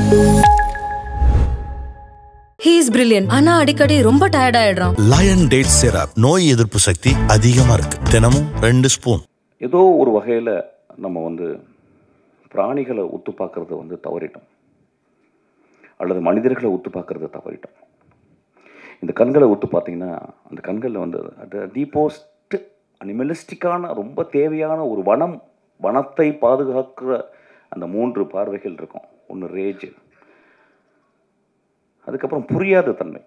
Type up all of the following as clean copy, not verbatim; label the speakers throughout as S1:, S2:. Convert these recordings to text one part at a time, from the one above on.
S1: He is brilliant. ஆனா அடிக்கடி ரொம்ப டயர்ட் ஆயிடுறான்.
S2: லயன் டேட் சிரப் நோய் எதிர்ப்பு சக்தி அதிகமா இருக்கு. தினமும் 2 ஸ்பூன்.
S3: ஏதோ ஒரு வகையில் நம்ம பிராணிகளை உத்து பார்க்கறத தவறிட்டோம், அல்லது மனிதர்களை உத்து பார்க்கறத தவறிட்டோம். இந்த கண்களை உத்து பார்த்தீங்கன்னா அந்த கண்களில் டீபோஸ்ட் அனிமலிஸ்டிக்கான ரொம்ப தேவையான ஒரு வனத்தை பாதுகாக்கிற அந்த 3 பார்வைகள் இருக்கும். ஒன்று ரேஜ், அதுக்கப்புறம் புரியாத தன்மை.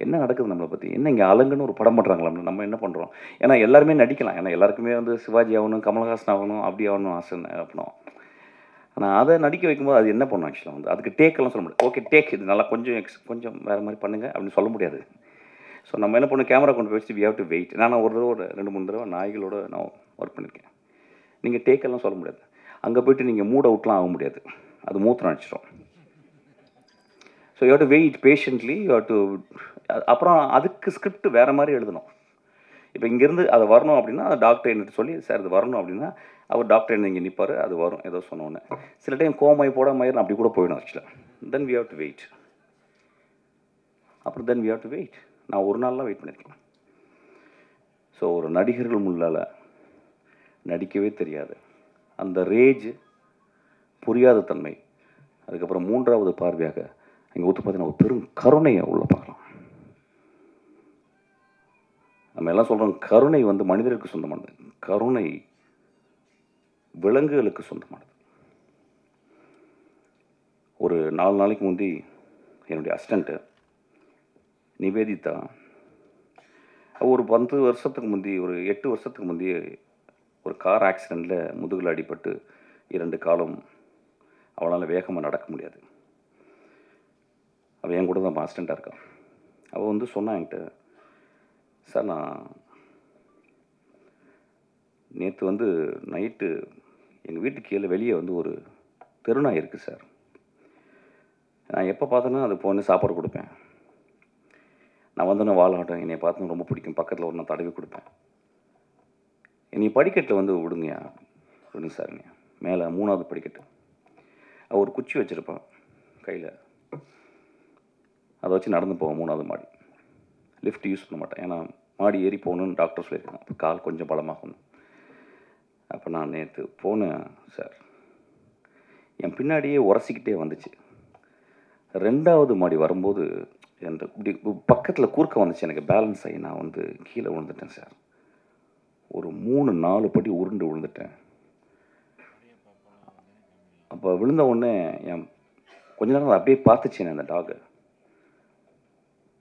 S3: என்ன நடக்குது நம்மளை பற்றி, என்ன இங்கே அலங்குன்னு ஒரு படம் பண்ணுறாங்களா, நம்ம என்ன பண்ணுறோம். ஏன்னா எல்லாருமே நடிக்கலாம், ஏன்னா எல்லாருக்குமே சிவாஜி ஆகணும், கமல்ஹாசன் ஆகணும், அப்படி ஆகணும் ஆசை அப்படின்னா. ஆனால் அதை நடிக்க வைக்கும்போது அது என்ன பண்ணும் ஆக்சுவலாக அதுக்கு டேக்கெல்லாம் சொல்ல முடியாது. ஓகே டேக், இது நல்லா கொஞ்சம் வேறு மாதிரி பண்ணுங்கள் அப்படின்னு சொல்ல முடியாது. ஸோ நம்ம என்ன பண்ணணும், கேமரா கொண்டு போய் வச்சு வி ஹேவ் டு வெயிட். நான் ஒரு 2-3 தடவை நாய்களோட நான் ஒர்க் பண்ணியிருக்கேன். நீங்கள் டேக்கெல்லாம் சொல்ல முடியாது. அங்கே போய்ட்டு நீங்கள் மூட் அவுட்லாம் ஆக முடியாது, அது மூத்திரம் அடிச்சிடும். So you have to wait patiently, you have to. அப்புறம் அதுக்கு ஸ்கிரிப்ட் வேறு மாதிரி எழுதணும். இப்போ இங்கேருந்து அதை வரணும் அப்படின்னா டாக்டர் என்னட்டு சொல்லி சார் இது வரணும் அப்படின்னா அவர் டாக்டர் என்ன இங்கே நிற்பார், அது வரும் ஏதோ சொன்னோன்னே. சில டைம் கோமாய் போடாமல் அப்படி கூட போயிடும் ஆக்சுவலாக. Then we have to wait. அப்புறம் then we have to wait. நான் ஒரு நாள்லாம் வெயிட் பண்ணியிருக்கேன். ஸோ ஒரு நடிகர்கள் முன்னால் நடிக்கவே தெரியாது அந்த ரேஜ், புரியாத தன்மை. அதுக்கப்புறம் 3வது பார்வையாக இங்கே ஊற்று பார்த்தீங்கன்னா ஒரு பெரும் கருணையை உள்ள பார்க்கலாம். நம்ம எல்லாம் சொல்கிறோம் கருணை மனிதர்களுக்கு சொந்தமானது, கருணை விலங்குகளுக்கு சொந்தமானது. ஒரு 4 நாளைக்கு முந்தி என்னுடைய அசிஸ்டண்ட்டு நிவேதிதா ஒரு 10 வருஷத்துக்கு முந்தி, ஒரு 8 வருஷத்துக்கு முந்தி ஒரு கார் ஆக்சிடெண்ட்டில் முதுகில் அடிபட்டு 2 காலம் அவளால் வேகமாக நடக்க முடியாது. அவள் என் கூட தான் அசிஸ்டண்ட்டாக இருக்கான். அவள் சொன்னான் என்கிட்ட, சார் நான் நேற்று நைட்டு எங்கள் வீட்டுக்கு கீழே வெளியே ஒரு தெருநாய் இருக்குது சார். நான் எப்போ பார்த்தேன்னா அது போன சாப்பாடு கொடுப்பேன். நான் நான் வாழாட்டம், என்னை பார்த்து ரொம்ப பிடிக்கும், பக்கத்தில் ஒரு நான் தடவி கொடுப்பேன். என்னை படிக்கட்டில் விடுங்கயா, விடுங்க சார்ங்க. மேலே 3வது படிக்கட்டு. ஒரு குச்சி வச்சுருப்பான் கையில், அதை வச்சு நடந்து போவேன் 3வது மாடி. லிஃப்ட் யூஸ் பண்ண மாட்டேன், ஏன்னா மாடி ஏறி போகணுன்னு டாக்டர் சொல்லியிருக்காங்க, அப்போ கால் கொஞ்சம் பலமாகணும். அப்போ நான் நேற்று போனேன் சார், என் பின்னாடியே உரசிக்கிட்டே வந்துச்சு. 2வது மாடி வரும்போது அந்த இப்படி பக்கத்தில் குறுக்க வந்துச்சு, எனக்கு பேலன்ஸ் ஆகி நான் கீழே விழுந்துட்டேன் சார். ஒரு 3-4 படி உருண்டு விழுந்துட்டேன். அப்போ விழுந்த உடனே கொஞ்ச நேரம் அப்படியே பார்த்துச்சேன் அந்த டாகை.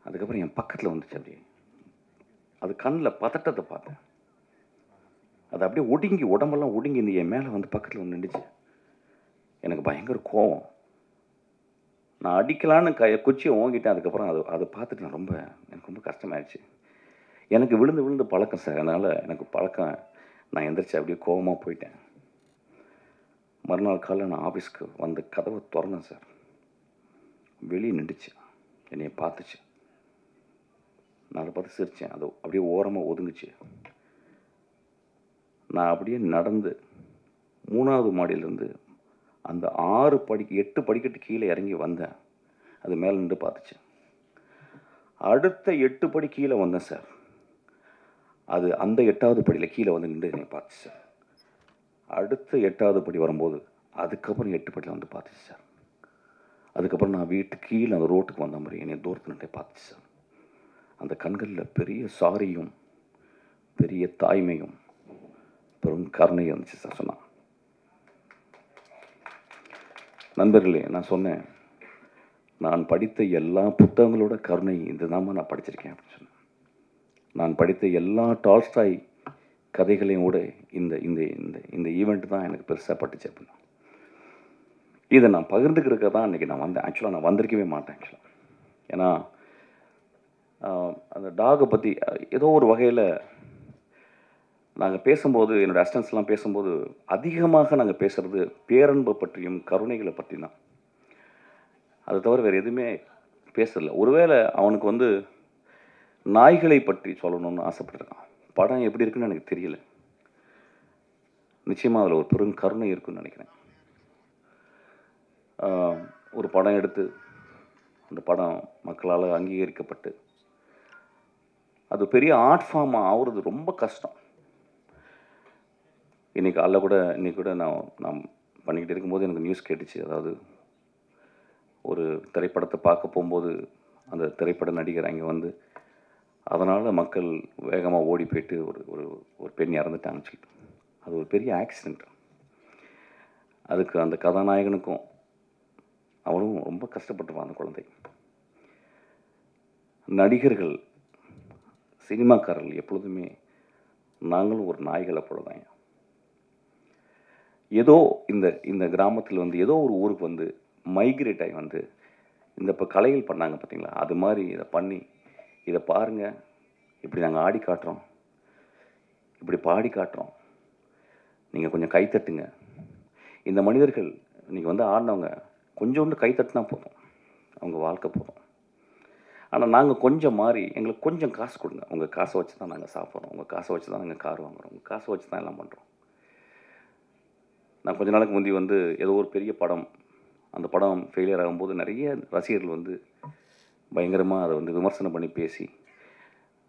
S3: அதுக்கப்புறம் என் பக்கத்தில் வந்துச்சு, அப்படியே அது கண்ணில் பதட்டத்தை பார்த்தேன். அது அப்படியே ஒடுங்கி, உடம்பெல்லாம் ஒடுங்கி என் மேலே பக்கத்தில் நின்றுச்சு. எனக்கு பயங்கர கோவம். நான் அடிக்கலான்னு குச்சியை ஓங்கிட்டேன். அதுக்கப்புறம் அதை பார்த்துட்டு எனக்கு ரொம்ப கஷ்டமாயிடுச்சு. எனக்கு விழுந்து பழக்கம் சார், அதனால் எனக்கு பழக்கம். நான் எந்திரிச்சு அப்படியே கோவமாக போயிட்டேன். மறுநாள் காலையில் நான் ஆஃபீஸ்க்கு கதவை திறந்தேன் சார். வெளியே நின்றுச்சு, என்னையை பார்த்துச்சு. நான் அதை பார்த்து சிரித்தேன். அது அப்படியே ஓரமாக ஒதுங்குச்சு. நான் அப்படியே நடந்து 3வது மாடியிலேருந்து அந்த 8 படிக்கட்டு கீழே இறங்கி வந்தேன். அது மேலே நின்று பார்த்துச்சு. அடுத்த 8 படி கீழே வந்தேன் சார். அது அந்த 8வது படியில் கீழே நின்று என்னை பார்த்துச்சு சார். அடுத்த 8வது படி வரும்போது அதுக்கப்புறம் 8 படியில் பார்த்துச்சு சார். அதுக்கப்புறம் நான் வீட்டுக்கு கீழே அந்த ரோட்டுக்கு வந்த மாதிரி என்னை தூரத்து நின்று பார்த்துச்சு சார். அந்த கண்களில் பெரிய சாரியும் பெரிய தாய்மையும் பெரும் கருணையும் இருந்துச்சு சார். சொன்னான், நண்பர்களே, நான் சொன்னேன், நான் படித்த எல்லா புத்தகங்களோட கருணை இந்த நாம நான் படிச்சிருக்கேன் அப்படின்னு சொன்னேன். நான் படித்த எல்லா டால்ஸ்டாய் கதைகளையும் கூட இந்த இந்த இந்த இந்த ஈவெண்ட் தான் எனக்கு பெருசாக பட்டுச்சு அப்படின்னா. இதை நான் பகிர்ந்துக்கிறதுக்கு தான் இன்றைக்கி நான் வந்தேன். ஆக்சுவலாக நான் வந்திருக்கவே மாட்டேன் ஆக்சுவலாக. ஏன்னா அந்த டாகை பற்றி ஏதோ ஒரு வகையில் நாங்கள் பேசும்போது, என்னோடய அசிஸ்டன்ஸ்லாம் பேசும்போது அதிகமாக நாங்கள் பேசுகிறது பேரன்பை பற்றியும் கருணைகளை பற்றி தான். அதை தவிர வேறு எதுவுமே பேசல. ஒருவேளை அவனுக்கு நாய்களை பற்றி சொல்லணும்னு ஆசைப்பட்டிருக்கான். படம் எப்படி இருக்குன்னு எனக்கு தெரியல. நிச்சயமாக அதில் ஒரு பெரும் கருணை இருக்குன்னு நினைக்கிறேன். ஒரு படம் எடுத்து அந்த படம் மக்களால் அங்கீகரிக்கப்பட்டு அது பெரிய ஆர்ட் ஃபார்மாக ஆகுறது ரொம்ப கஷ்டம். இன்னைக்கு கூட நான் பண்ணிக்கிட்டு இருக்கும்போது எனக்கு நியூஸ் கேட்டுச்சு. அதாவது ஒரு திரைப்படத்தை பார்க்க போகும்போது அந்த திரைப்பட நடிகர் அங்கே வந்து அதனால் மக்கள் வேகமாக ஓடி போயிட்டு ஒரு பெண் இறந்துட்டாங்கன்னு சொல்லிட்டு அது ஒரு பெரிய ஆக்சிடெண்ட். அதுக்கு அந்த கதாநாயகனுக்கும் அவனும் ரொம்ப கஷ்டப்பட்டுருவான். அந்த குழந்தை, நடிகர்கள், சினிமாக்காரர்கள் எப்பொழுதுமே நாங்களும் ஒரு நாய்களை போல தான். ஏதோ இந்த கிராமத்தில் வந்து ஏதோ ஒரு ஊருக்கு வந்து மைக்ரேட் ஆகி வந்து இப்போ கலைகள் பண்ணாங்க பார்த்தீங்களா, அது மாதிரி இதை பண்ணி இதை பாருங்கள், இப்படி நாங்கள் ஆடி காட்டுறோம், இப்படி பாடி காட்டுறோம், நீங்கள் கொஞ்சம் கைத்தட்டுங்க. இந்த மனிதர்கள் இன்றைக்கி வந்து ஆடினவங்க கொஞ்சோண்டு கைத்தட்டுனா போதும், அவங்க வாழ்க்கை போதும். ஆனால் நாங்கள் கொஞ்சம் மாறி எங்களுக்கு கொஞ்சம் காசு கொடுங்க, உங்கள் காசை வச்சு தான் நாங்கள் சாப்பிட்றோம், உங்கள் காசை வச்சு தான் நாங்கள் கார் வாங்குகிறோம், உங்கள் காசை வச்சு தான் எல்லாம் பண்ணுறோம். நான் கொஞ்ச நாளுக்கு முந்தி வந்து ஏதோ ஒரு பெரிய படம், அந்த படம் ஃபெயிலியர் ஆகும்போது நிறைய ரசிகர்கள் வந்து பயங்கரமாக அதை வந்து விமர்சனம் பண்ணி பேசி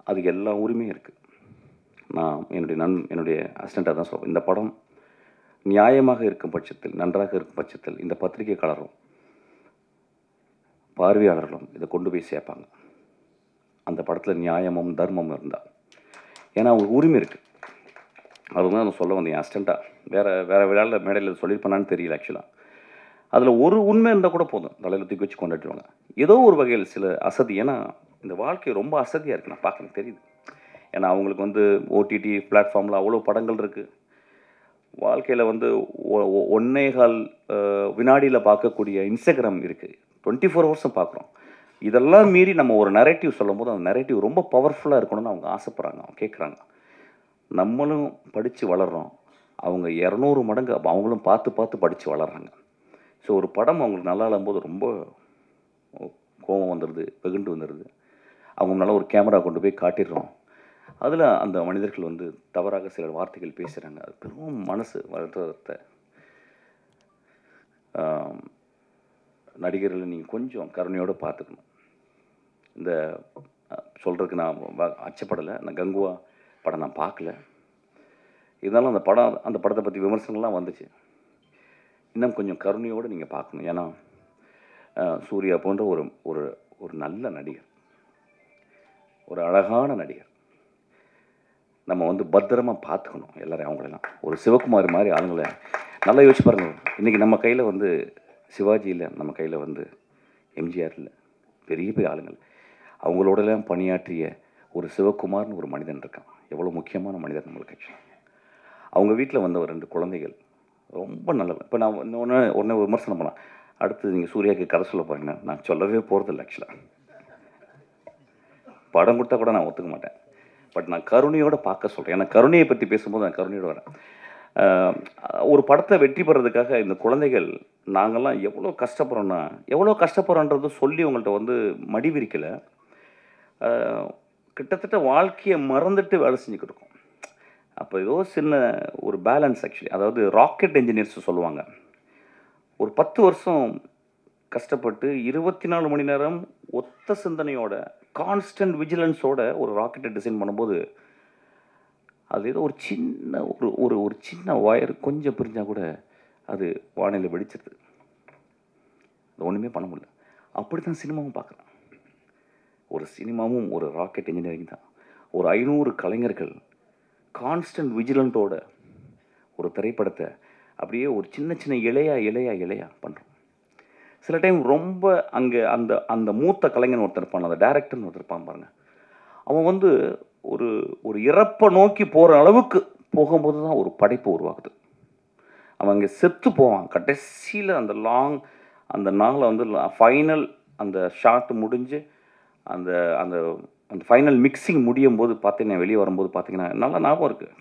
S3: அதுக்கு எல்லா உரிமையும் இருக்குது. நான் என்னுடைய அசிஸ்டண்ட்டாக தான் சொல்கிறேன், இந்த படம் நியாயமாக இருக்கும் பட்சத்தில், நன்றாக இருக்கும் பட்சத்தில் இந்த பத்திரிகைக்காரரும் பார்வையாளர்களும் இதை கொண்டு போய் சேர்ப்பாங்க. அந்த படத்தில் நியாயமும் தர்மமும் இருந்தால், ஏன்னா அவங்களுக்கு உரிமை இருக்குது. அதுதான் நான் சொல்ல வந்தேன். அசிஸ்டண்ட்டாக வேறு விழாவில் மேடையில் சொல்லியிருப்பேனான்னு தெரியல. ஆக்சுவலாக அதில் ஒரு உண்மை இருந்தால் கூட போதும், தலையில் தூக்கி வச்சு கொண்டாடுவாங்க. ஏதோ ஒரு வகையில் சில அசதி, ஏன்னா இந்த வாழ்க்கை ரொம்ப அசதியாக இருக்குது, நான் பார்க்க தெரியுது. ஏன்னா அவங்களுக்கு வந்து ஓடிடி பிளாட்ஃபார்மில் அவ்வளோ படங்கள் இருக்குது. வாழ்க்கையில் வந்து 1.25 வினாடியில் பார்க்கக்கூடிய இன்ஸ்டாகிராம் இருக்குது, 24 ஹவர்ஸும் பார்க்குறோம். இதெல்லாம் மீறி நம்ம ஒரு நரேட்டிவ் சொல்லும் போது அந்த நரேட்டிவ் ரொம்ப பவர்ஃபுல்லாக இருக்கணும்னு அவங்க ஆசைப்பட்றாங்க, அவங்க கேட்குறாங்க. நம்மளும் படித்து வளர்கிறோம், அவங்க 200 மடங்கு அவங்களும் பார்த்து படித்து வளர்கிறாங்க. ஸோ ஒரு படம் அவங்களுக்கு நல்லா இல்லாம்போது ரொம்ப கோபம் வந்துடுது, வெகுண்டு வந்துடுது. அவங்க முன்னால் ஒரு கேமரா கொண்டு போய் காட்டிடுறோம், அதில் அந்த மனிதர்கள் வந்து தவறாக சில வார்த்தைகள் பேசுகிறாங்க. அது பெரும் மனசு வருத்தத்தை. நடிகர்களை நீங்கள் கொஞ்சம் கருணையோடு பார்த்துக்கணும். இந்த சொல்கிறதுக்கு நான் அச்சப்படலை. நான் கங்குவா படம் நான் பார்க்கல, இருந்தாலும் அந்த படத்தை பற்றி விமர்சனங்கள்லாம் வந்துச்சு. இன்னும் கொஞ்சம் கருணையோடு நீங்கள் பார்க்கணும். ஏன்னா சூர்யா போன்ற ஒரு நல்ல நடிகர், ஒரு அழகான நடிகர், நம்ம வந்து பத்திரமாக பார்த்துக்கணும் எல்லாரையும். அவங்களெல்லாம் ஒரு சிவகுமார் மாதிரி ஆளுங்களை நல்லா யோசிச்சு பாருங்கள். இன்றைக்கி நம்ம கையில் வந்து சிவாஜி இல்லை, நம்ம கையில் வந்து எம்ஜிஆர் இல்லை, பெரிய பெரிய ஆளுங்கள். அவங்களோடலாம் பணியாற்றிய ஒரு சிவகுமார்னு ஒரு மனிதன் இருக்கான், எவ்வளோ முக்கியமான மனிதர் நம்மளுக்கு. அவங்க வீட்டில் வந்த ஒரு 2 குழந்தைகள் ரொம்ப நல்லவன். இப்போ நான் உடனே விமர்சனம் பண்ணேன், அடுத்து நீங்கள் சூர்யாவுக்கு கதை சொல்ல போகிறீங்கன்னா நான் சொல்லவே போகிறதில்ல. ஆக்சுவலாக படம் கொடுத்தா கூட நான் ஒத்துக்க மாட்டேன். பட் நான் கருணையோடு பார்க்க சொல்கிறேன். ஏன்னா கருணையை பற்றி பேசும்போது நான் கருணையோடு வரேன். ஒரு படத்தை வெற்றி பெறதுக்காக இந்த குழந்தைகள் நாங்கள்லாம் எவ்வளோ கஷ்டப்படுறோன்றது சொல்லி உங்கள்கிட்ட வந்து மடி விரிக்கலை. கிட்டத்தட்ட வாழ்க்கையை மறந்துட்டு வேலை செஞ்சுக்கிட்டு இருக்கோம். அப்போ ஏதோ சின்ன ஒரு பேலன்ஸ். ஆக்சுவலி அதாவது ராக்கெட் இன்ஜினியர்ஸ் சொல்லுவாங்க, ஒரு 10 வருஷம் கஷ்டப்பட்டு 24 மணி நேரம் ஒத்த சிந்தனையோட கான்ஸ்டன்ட் விஜிலன்ஸோட ஒரு ராக்கெட்டை டிசைன் பண்ணும்போது அது ஏதோ ஒரு சின்ன ஒரு சின்ன ஒயர் கொஞ்சம் பிரிஞ்சால் கூட அது வானிலை வெடிச்சிருது. அது ஒன்றுமே பண்ண முடியல. அப்படி தான் சினிமாவும் பார்க்குறேன். ஒரு சினிமாவும் ஒரு ராக்கெட் இன்ஜினியரிங் தான். ஒரு 500 கலைஞர்கள் கான்ஸ்டன்ட் விஜிலண்ட்டோட ஒரு திரைப்படத்தை அப்படியே ஒரு சின்ன சின்ன இலையா பண்ணுறோம். சில டைம் ரொம்ப அங்கே அந்த மூத்த கலைஞன் ஒருத்தர் இருப்பான், அந்த டைரக்டர்னு ஒருத்தர் இருப்பான் பாருங்க, அவன் வந்து ஒரு இறப்பை நோக்கி போகிற அளவுக்கு போகும்போது தான் ஒரு படைப்பு உருவாகுது. அவன் அங்கே செத்து போவான். கடைசியில் அந்த நாளை வந்து ஃபைனல் அந்த ஷாட் முடிஞ்சு அந்த அந்த அந்த ஃபைனல் மிக்சிங் முடியும் போது பார்த்தீங்கன்னா, வெளியே வரும்போது பார்த்தீங்கன்னா நல்லா ஞாபகம் இருக்குது.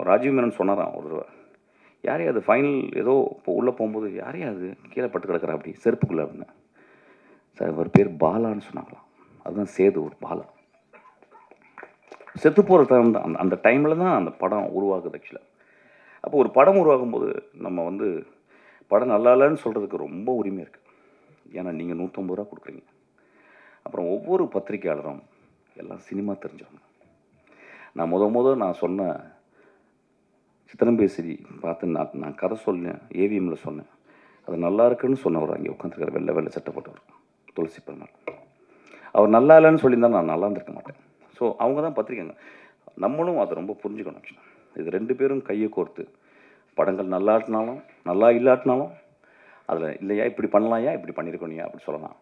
S3: ராஜீவ் மேனன் சொன்னாரான் ஒரு தடவை, யாரையா அது ஃபைனல் ஏதோ உள்ளே போகும்போது யாரையா அது கீழே பட்டு கிடக்குறா அப்படி செருப்புக்குள்ளே அப்படின்னு. சார் ஒரு பேர் பாலான்னு சொன்னாங்களாம். அதுதான் சேது, ஒரு பாலா செத்து போகிற டைம் தான். அந்த டைமில் தான் அந்த படம் உருவாகுது. ஆக்சுவலாக அப்போ ஒரு படம் உருவாகும்போது நம்ம வந்து படம் நல்லா இல்லைன்னு சொல்கிறதுக்கு ரொம்ப உரிமை இருக்குது. ஏன்னா நீங்கள் 150 ரூபா கொடுக்குறீங்க. அப்புறம் ஒவ்வொரு பத்திரிக்கையாளரும் எல்லாம் சினிமா தெரிஞ்சவங்க. நான் சொன்ன சித்திரம்பேசி பார்த்து நான் கதை சொன்னேன், ஏவிஎம்மில் சொன்னேன். அது நல்லா இருக்குன்னு சொன்னவர் அங்கே உட்காந்துருக்கார், வெள்ளை சட்டப்பட்டவர், துளசி பெருமாள். அவர் நல்லா இல்லைன்னு சொல்லியிருந்தால் நான் நல்லா இருந்திருக்க மாட்டேன். ஸோ அவங்க தான் பத்திரிக்கைங்க. நம்மளும் அதை ரொம்ப புரிஞ்சுக்கணும். இது 2 பேரும் கையை கோர்த்து படங்கள் நல்லாட்டினாலும் நல்லா இல்லாட்டினாலும் அதில் இல்லையா இப்படி பண்ணலாம்யா இப்படி பண்ணியிருக்கணுயா அப்படி சொல்லலாம்.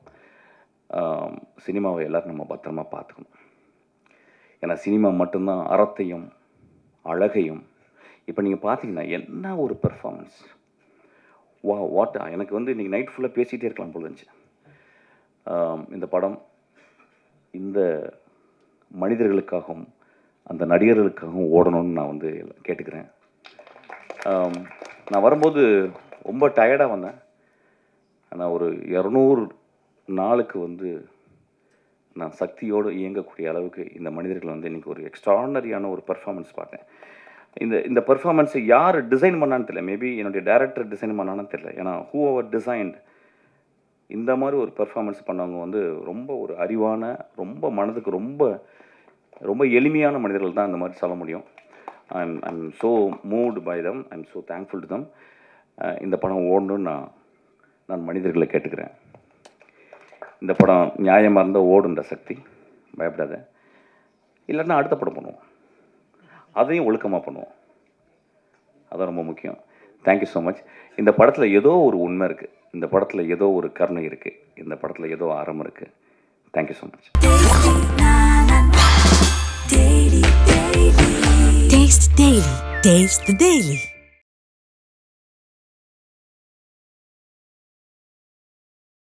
S3: சினிமாவை எல்லோரும் நம்ம பத்திரமா பார்த்துக்கணும். ஏன்னா சினிமா மட்டும்தான் அறத்தையும் அழகையும். இப்போ நீங்கள் பார்த்தீங்கன்னா என்ன ஒரு பெர்ஃபார்மன்ஸ், வாட். எனக்கு வந்து இன்றைக்கி நைட் ஃபுல்லாக பேசிகிட்டே இருக்கலாம் போல இருந்துச்சு. இந்த படம் இந்த மனிதர்களுக்காகவும் அந்த நடிகர்களுக்காகவும் ஓடணும்னு நான் வந்து கேட்டுக்கிறேன். நான் வரும்போது ரொம்ப டயர்டாக வந்தேன். ஆனால் ஒரு 200 நாளுக்கு வந்து நான் சக்தியோடு இயங்கக்கூடிய அளவுக்கு இந்த மனிதர்கள் வந்து இன்றைக்கி ஒரு எக்ஸ்ட்ரானரியான ஒரு பெர்ஃபார்மன்ஸ் பார்த்தேன். இந்த பெர்ஃபார்மன்ஸை யார் டிசைன் பண்ணான்னு தெரியல. மேபி என்னுடைய டைரக்டர் டிசைன் பண்ணான்னு தெரியல. ஏன்னா ஹூ அவர் டிசைன்ட் இந்த மாதிரி ஒரு பெர்ஃபார்மன்ஸ் பண்ணவங்க வந்து ரொம்ப ஒரு அறிவான, ரொம்ப மனதுக்கு ரொம்ப ரொம்ப எளிமையான மனிதர்கள் தான் இந்த மாதிரி சொல்ல முடியும். I'm so moved by them, I'm so thankful to them. இந்த படம் ஓடணுன்னு நான் மனிதர்களை கேட்டுக்கிறேன். இந்த படம் நியாயமாக இருந்தால் ஓடுன்ற சக்தி, பயப்படாத. இல்லைன்னா அடுத்த படம் பண்ணுவோம், அதையும் ஒழுக்கமாக பண்ணுவோம். அதான் ரொம்ப முக்கியம். Thank you so much. இந்த படத்தில் ஏதோ ஒரு உண்மை இருக்குது, இந்த படத்தில் ஏதோ ஒரு கருணை இருக்குது, இந்த படத்தில் ஏதோ அறம் இருக்குது. Thank you so much.
S4: Taste Daily. Taste the Daily.